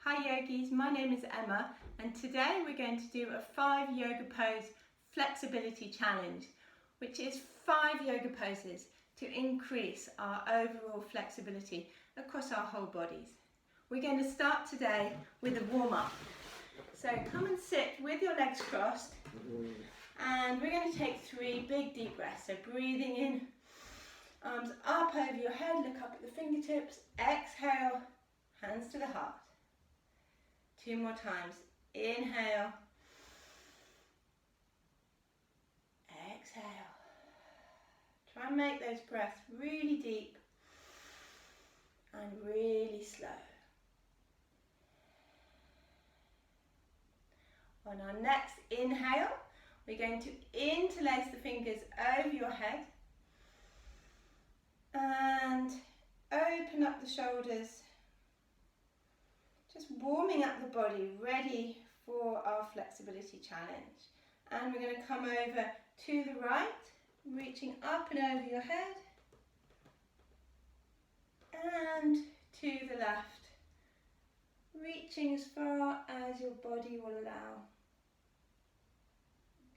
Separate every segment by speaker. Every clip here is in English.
Speaker 1: Hi yogis, my name is Emma and today we're going to do a 5 yoga pose flexibility challenge, which is 5 yoga poses to increase our overall flexibility across our whole bodies. We're going to start today with a warm-up. So come and sit with your legs crossed and we're going to take 3 big deep breaths. So breathing in, arms up over your head, look up at the fingertips, exhale, hands to the heart. 2 more times. Inhale. Exhale. Try and make those breaths really deep and really slow. On our next inhale, we're going to interlace the fingers over your head and open up the shoulders. Just warming up the body, ready for our flexibility challenge. And we're going to come over to the right, reaching up and over your head. And to the left, reaching as far as your body will allow.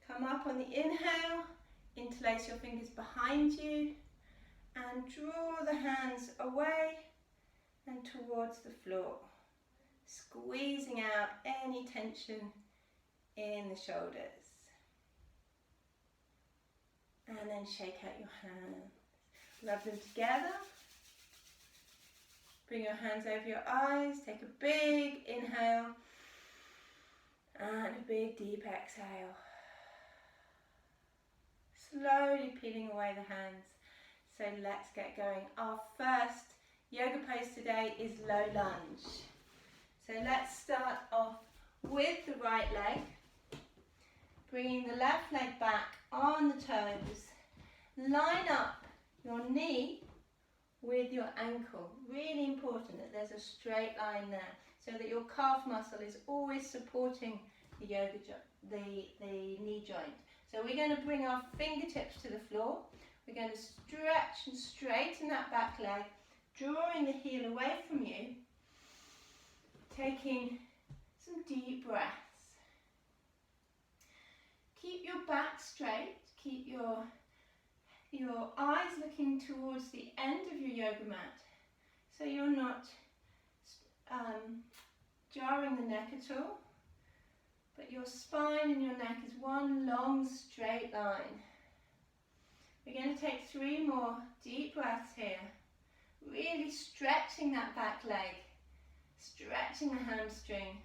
Speaker 1: Come up on the inhale, interlace your fingers behind you, and draw the hands away and towards the floor. Squeezing out any tension in the shoulders. And then shake out your hands. Rub them together. Bring your hands over your eyes. Take a big inhale and a big deep exhale. Slowly peeling away the hands. So let's get going. Our first yoga pose today is low lunge. So let's start off with the right leg, bringing the left leg back on the toes. Line up your knee with your ankle. Really important that there's a straight line there so that your calf muscle is always supporting the knee joint. So we're going to bring our fingertips to the floor. We're going to stretch and straighten that back leg, drawing the heel away from you. Taking some deep breaths. Keep your back straight. Keep your eyes looking towards the end of your yoga mat, so you're not jarring the neck at all, but your spine and your neck is one long straight line. We're going to take 3 more deep breaths here, really stretching that back leg. Stretching the hamstring.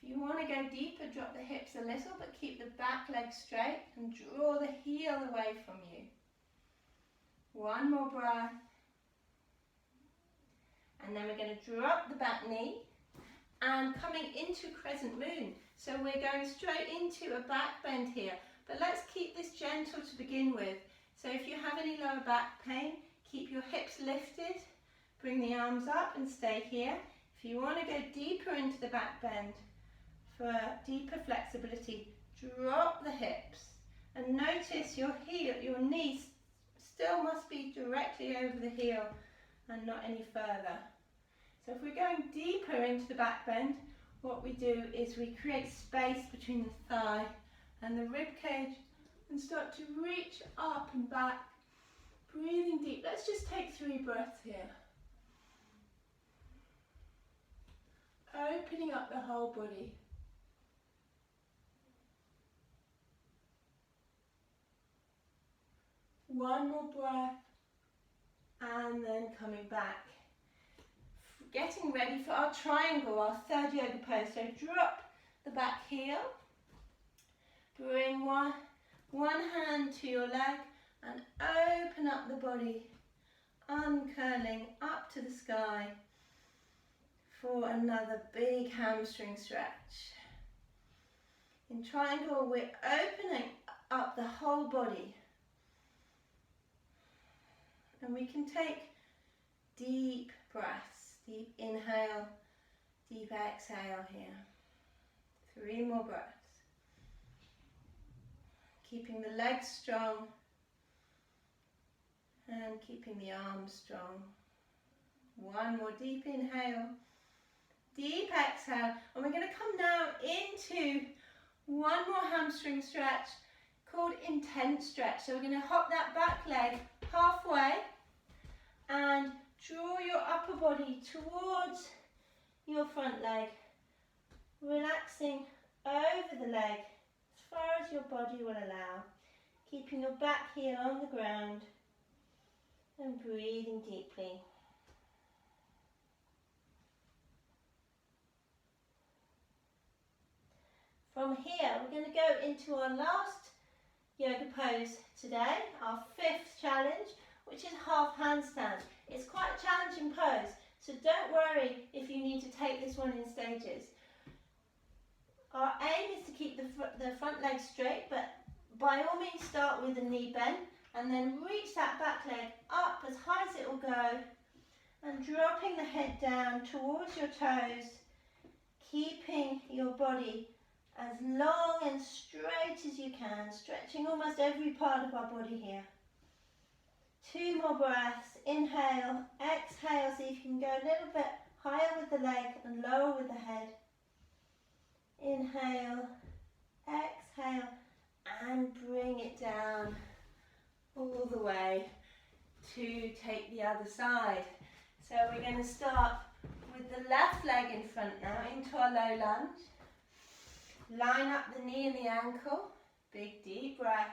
Speaker 1: If you want to go deeper, drop the hips a little, but keep the back leg straight and draw the heel away from you. 1 more breath. And then we're going to drop the back knee and coming into crescent moon. So we're going straight into a back bend here, but let's keep this gentle to begin with. So if you have any lower back pain, keep your hips lifted, bring the arms up and stay here. If you want to go deeper into the back bend for deeper flexibility, drop the hips and notice your heel, your knee still must be directly over the heel and not any further. So if we're going deeper into the back bend, what we do is we create space between the thigh and the rib cage and start to reach up and back. Breathing deep. Let's just take 3 breaths here. Opening up the whole body. One more breath. And then coming back. Getting ready for our triangle, our 3rd yoga pose. So drop the back heel. Bring one hand to your leg. And open up the body, uncurling up to the sky for another big hamstring stretch. In triangle, we're opening up the whole body. And we can take deep breaths, deep inhale, deep exhale here. 3 more breaths. Keeping the legs strong. And keeping the arms strong. One more deep inhale, deep exhale, and we're going to come now into one more hamstring stretch called intense stretch. So we're going to hop that back leg halfway and draw your upper body towards your front leg, relaxing over the leg as far as your body will allow, keeping your back heel on the ground and breathing deeply. From here, we're going to go into our last yoga pose today, our 5th challenge, which is half handstand. It's quite a challenging pose, so don't worry if you need to take this one in stages. Our aim is to keep the front leg straight, but by all means start with a knee bend and then reach that back leg up as high as it will go and dropping the head down towards your toes, keeping your body as long and straight as you can, stretching almost every part of our body here. 2 more breaths. Inhale, exhale, so you can go a little bit higher with the leg and lower with the head. Inhale, exhale, and bring it down all the way to take the other side. So we're going to start with the left leg in front now into our low lunge. Line up the knee and the ankle. Big deep breath.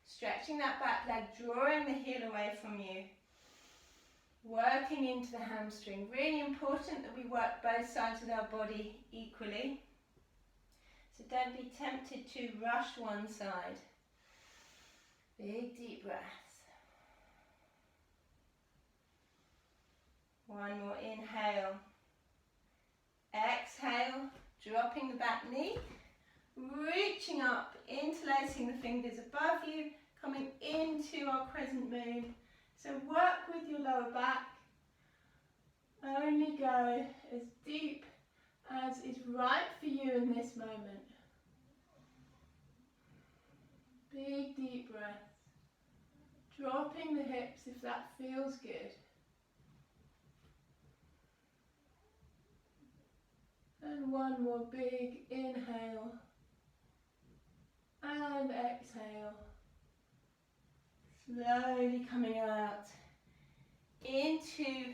Speaker 1: Stretching that back leg, drawing the heel away from you. Working into the hamstring. Really important that we work both sides of our body equally. So don't be tempted to rush one side. Big deep breaths. One more inhale. Exhale, dropping the back knee. Reaching up, interlacing the fingers above you, coming into our crescent moon. So work with your lower back. Only go as deep as is right for you in this moment. Big deep breath. Dropping the hips if that feels good. And one more big inhale. And exhale. Slowly coming out into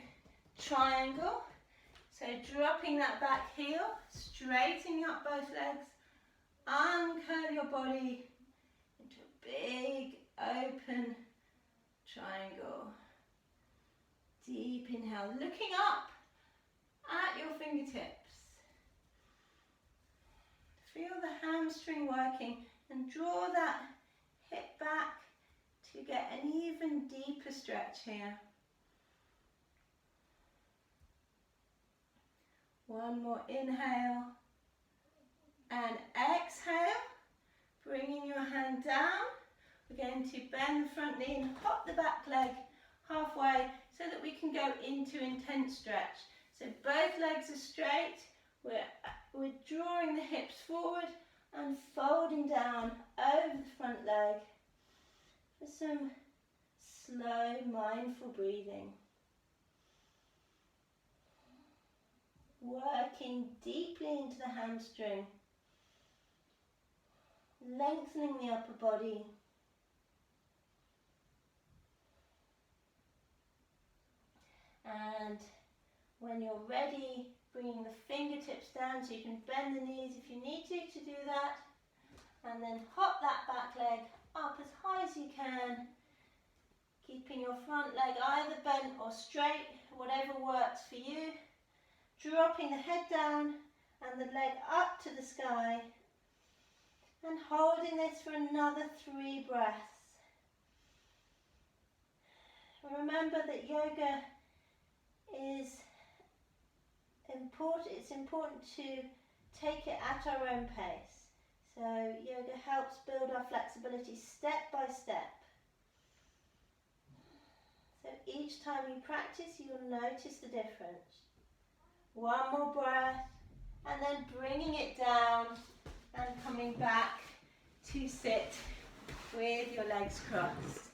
Speaker 1: triangle. So dropping that back heel, straightening up both legs, uncurl your body into a big open triangle. Deep inhale, looking up at your fingertips. Feel the hamstring working and draw that hip back to get an even deeper stretch here. One more inhale and exhale, bringing your hand down. We're going to bend the front knee and hop the back leg halfway so that we can go into intense stretch. So both legs are straight, we're drawing the hips forward and folding down over the front leg for some slow, mindful breathing. Working deeply into the hamstring, lengthening the upper body. And when you're ready, bringing the fingertips down so you can bend the knees if you need to do that. And then hop that back leg up as high as you can, keeping your front leg either bent or straight, whatever works for you. Dropping the head down and the leg up to the sky. And holding this for another 3 breaths. Remember that yoga is important. It's important to take it at our own pace. So yoga helps build our flexibility step by step. So each time you practice, you'll notice the difference. One more breath, and then bringing it down and coming back to sit with your legs crossed.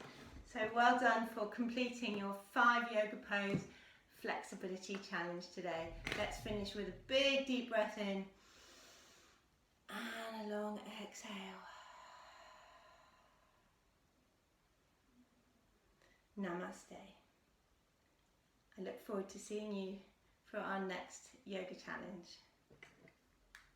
Speaker 1: So well done for completing your 5 yoga pose flexibility challenge today. Let's finish with a big deep breath in and a long exhale. Namaste. I look forward to seeing you for our next yoga challenge.